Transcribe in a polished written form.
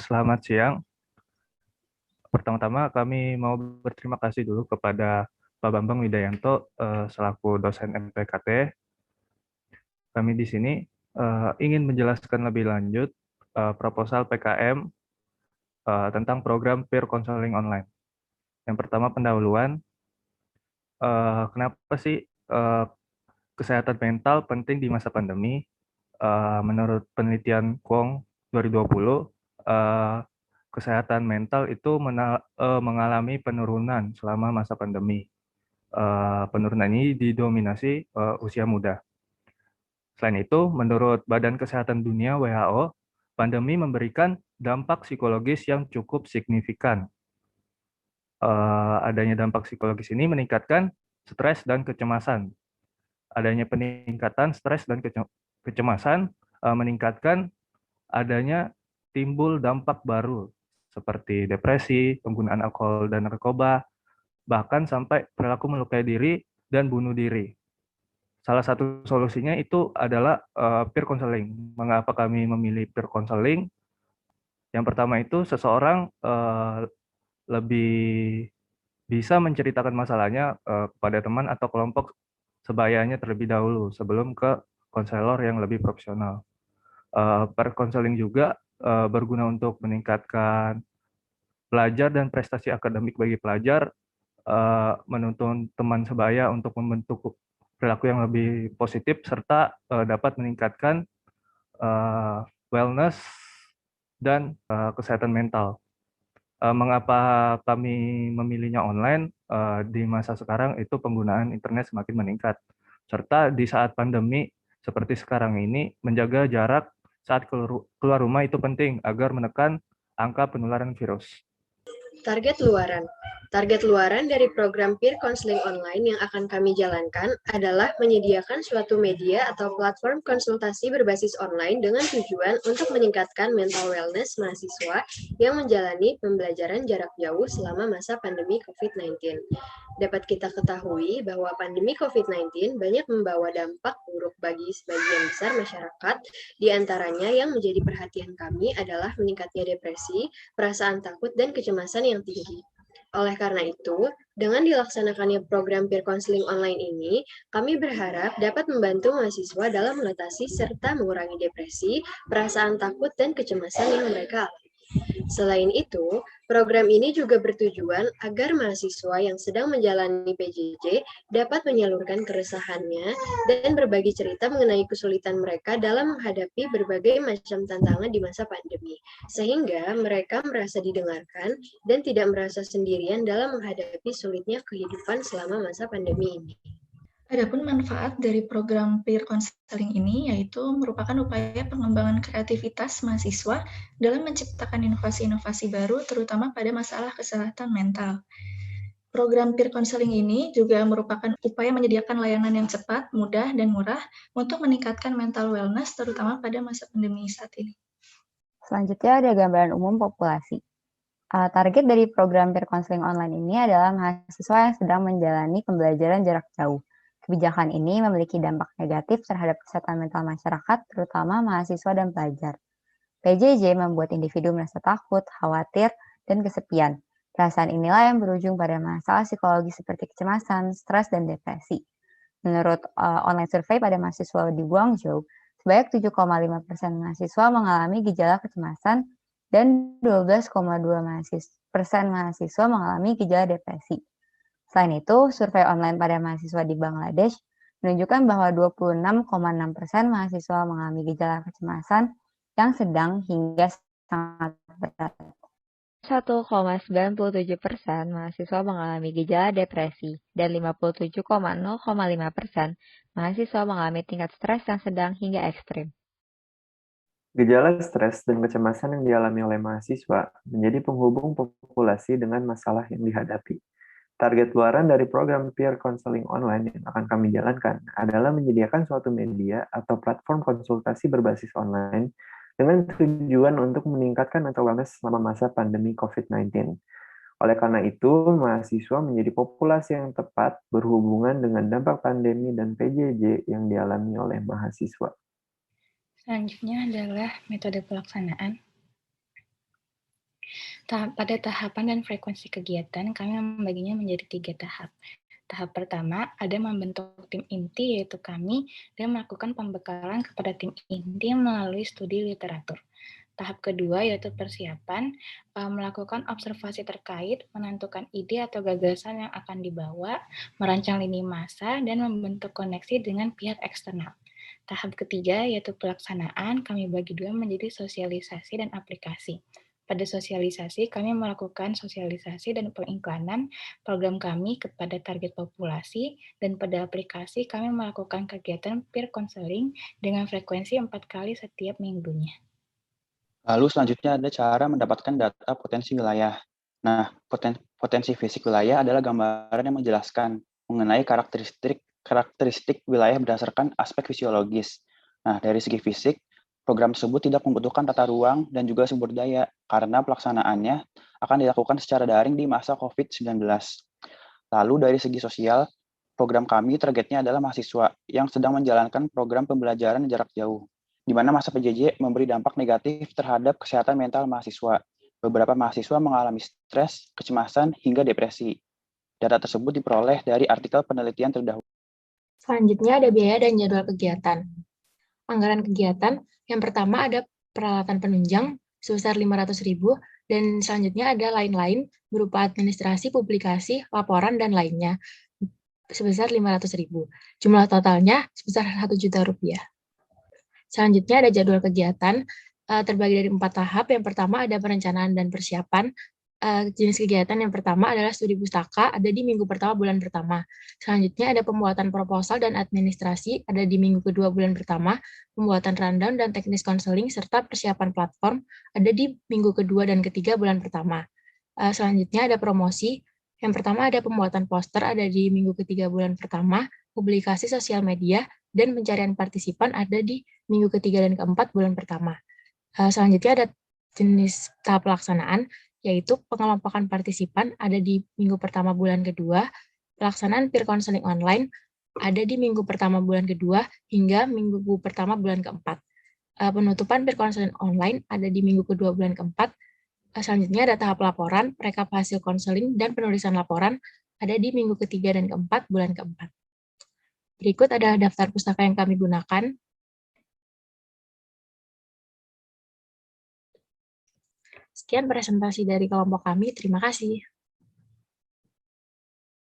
Selamat siang. Pertama-tama kami mau berterima kasih dulu kepada Pak Bambang Widayanto selaku dosen MPKT. Kami di sini ingin menjelaskan lebih lanjut proposal PKM tentang program peer counseling online. Yang pertama pendahuluan, kenapa sih eh, kesehatan mental penting di masa pandemi? Menurut penelitian Kwong 2020, eh, kesehatan mental itu mengalami penurunan selama masa pandemi. Penurunan ini didominasi usia muda. Selain itu, menurut Badan Kesehatan Dunia (WHO), pandemi memberikan dampak psikologis yang cukup signifikan. Adanya dampak psikologis ini meningkatkan stres dan kecemasan. Adanya peningkatan stres dan kecemasan meningkatkan adanya timbul dampak baru seperti depresi, penggunaan alkohol dan narkoba, bahkan sampai perilaku melukai diri dan bunuh diri. Salah satu solusinya itu adalah peer counseling. Mengapa kami memilih peer counseling? Yang pertama itu seseorang lebih bisa menceritakan masalahnya kepada teman atau kelompok sebayanya terlebih dahulu sebelum ke konselor yang lebih profesional. Peer counseling juga berguna untuk meningkatkan belajar dan prestasi akademik bagi pelajar, menuntun teman sebaya untuk membentuk perilaku yang lebih positif, serta dapat meningkatkan eh, wellness dan kesehatan mental. Mengapa kami memilihnya online? Di masa sekarang itu penggunaan internet semakin meningkat, serta di saat pandemi seperti sekarang ini, menjaga jarak saat keluar rumah itu penting agar menekan angka penularan virus. Target luaran. Target luaran dari program peer counseling online yang akan kami jalankan adalah menyediakan suatu media atau platform konsultasi berbasis online dengan tujuan untuk meningkatkan mental wellness mahasiswa yang menjalani pembelajaran jarak jauh selama masa pandemi COVID-19. Dapat kita ketahui bahwa pandemi COVID-19 banyak membawa dampak buruk bagi sebagian besar masyarakat, di antaranya yang menjadi perhatian kami adalah meningkatnya depresi, perasaan takut, dan kecemasan yang tinggi. Oleh karena itu, dengan dilaksanakannya program peer counseling online ini, kami berharap dapat membantu mahasiswa dalam mengatasi serta mengurangi depresi, perasaan takut, dan kecemasan yang mereka alami. Selain itu, program ini juga bertujuan agar mahasiswa yang sedang menjalani PJJ dapat menyalurkan keresahannya dan berbagi cerita mengenai kesulitan mereka dalam menghadapi berbagai macam tantangan di masa pandemi, sehingga mereka merasa didengarkan dan tidak merasa sendirian dalam menghadapi sulitnya kehidupan selama masa pandemi ini. Adapun manfaat dari program peer counseling ini yaitu merupakan upaya pengembangan kreativitas mahasiswa dalam menciptakan inovasi-inovasi baru terutama pada masalah kesehatan mental. Program peer counseling ini juga merupakan upaya menyediakan layanan yang cepat, mudah, dan murah untuk meningkatkan mental wellness terutama pada masa pandemi saat ini. Selanjutnya ada gambaran umum populasi. Target dari program peer counseling online ini adalah mahasiswa yang sedang menjalani pembelajaran jarak jauh. Kebijakan ini memiliki dampak negatif terhadap kesehatan mental masyarakat, terutama mahasiswa dan pelajar. PJJ membuat individu merasa takut, khawatir, dan kesepian. Perasaan inilah yang berujung pada masalah psikologi seperti kecemasan, stres, dan depresi. Menurut online survei pada mahasiswa di Guangzhou, sebanyak 7,5% mahasiswa mengalami gejala kecemasan dan 12,2% mahasiswa mengalami gejala depresi. Selain itu, survei online pada mahasiswa di Bangladesh menunjukkan bahwa 26,6% mahasiswa mengalami gejala kecemasan yang sedang hingga sangat berat. 1,97% mahasiswa mengalami gejala depresi dan 57,0,5% mahasiswa mengalami tingkat stres yang sedang hingga ekstrim. Gejala stres dan kecemasan yang dialami oleh mahasiswa menjadi penghubung populasi dengan masalah yang dihadapi. Target luaran dari program peer counseling online yang akan kami jalankan adalah menyediakan suatu media atau platform konsultasi berbasis online dengan tujuan untuk meningkatkan mental wellness selama masa pandemi COVID-19. Oleh karena itu, mahasiswa menjadi populasi yang tepat berhubungan dengan dampak pandemi dan PJJ yang dialami oleh mahasiswa. Selanjutnya adalah metode pelaksanaan. Pada tahapan dan frekuensi kegiatan, kami membaginya menjadi 3 tahap. Tahap pertama, ada membentuk tim inti, yaitu kami, dan melakukan pembekalan kepada tim inti melalui studi literatur. Tahap kedua, yaitu persiapan, melakukan observasi terkait, menentukan ide atau gagasan yang akan dibawa, merancang lini masa, dan membentuk koneksi dengan pihak eksternal. Tahap ketiga, yaitu pelaksanaan, kami bagi dua menjadi sosialisasi dan aplikasi. Pada sosialisasi, kami melakukan sosialisasi dan pengiklanan program kami kepada target populasi, dan pada aplikasi kami melakukan kegiatan peer counseling dengan frekuensi 4 kali setiap minggunya. Lalu selanjutnya ada cara mendapatkan data potensi wilayah. Nah, potensi fisik wilayah adalah gambaran yang menjelaskan mengenai karakteristik wilayah berdasarkan aspek fisiologis. Nah, dari segi fisik, program tersebut tidak membutuhkan tata ruang dan juga sumber daya karena pelaksanaannya akan dilakukan secara daring di masa COVID-19. Lalu dari segi sosial, program kami targetnya adalah mahasiswa yang sedang menjalankan program pembelajaran jarak jauh, di mana masa PJJ memberi dampak negatif terhadap kesehatan mental mahasiswa. Beberapa mahasiswa mengalami stres, kecemasan, hingga depresi. Data tersebut diperoleh dari artikel penelitian terdahulu. Selanjutnya ada biaya dan jadwal kegiatan. Anggaran kegiatan, yang pertama ada peralatan penunjang sebesar 500.000, dan selanjutnya ada lain-lain berupa administrasi, publikasi, laporan, dan lainnya sebesar 500.000. Jumlah totalnya sebesar 1 juta rupiah. Selanjutnya ada jadwal kegiatan, terbagi dari 4 tahap. Yang pertama ada perencanaan dan persiapan. Jenis kegiatan yang pertama adalah studi pustaka, ada di minggu pertama bulan pertama. Selanjutnya ada pembuatan proposal dan administrasi, ada di minggu kedua bulan pertama. Pembuatan rundown dan teknis konseling, serta persiapan platform, ada di minggu kedua dan ketiga bulan pertama. Selanjutnya ada promosi. Yang pertama ada pembuatan poster, ada di minggu ketiga bulan pertama. Publikasi sosial media, dan pencarian partisipan ada di minggu ketiga dan keempat bulan pertama. Selanjutnya ada jenis tahap pelaksanaan, yaitu pengelompokan partisipan ada di minggu pertama bulan kedua, pelaksanaan peer counseling online ada di minggu pertama bulan kedua hingga minggu pertama bulan keempat. Penutupan peer counseling online ada di minggu kedua bulan keempat. Selanjutnya ada tahap laporan, rekap hasil konseling, dan penulisan laporan ada di minggu ketiga dan keempat bulan keempat. Berikut adalah daftar pustaka yang kami gunakan. Sekian presentasi dari kelompok kami. Terima kasih.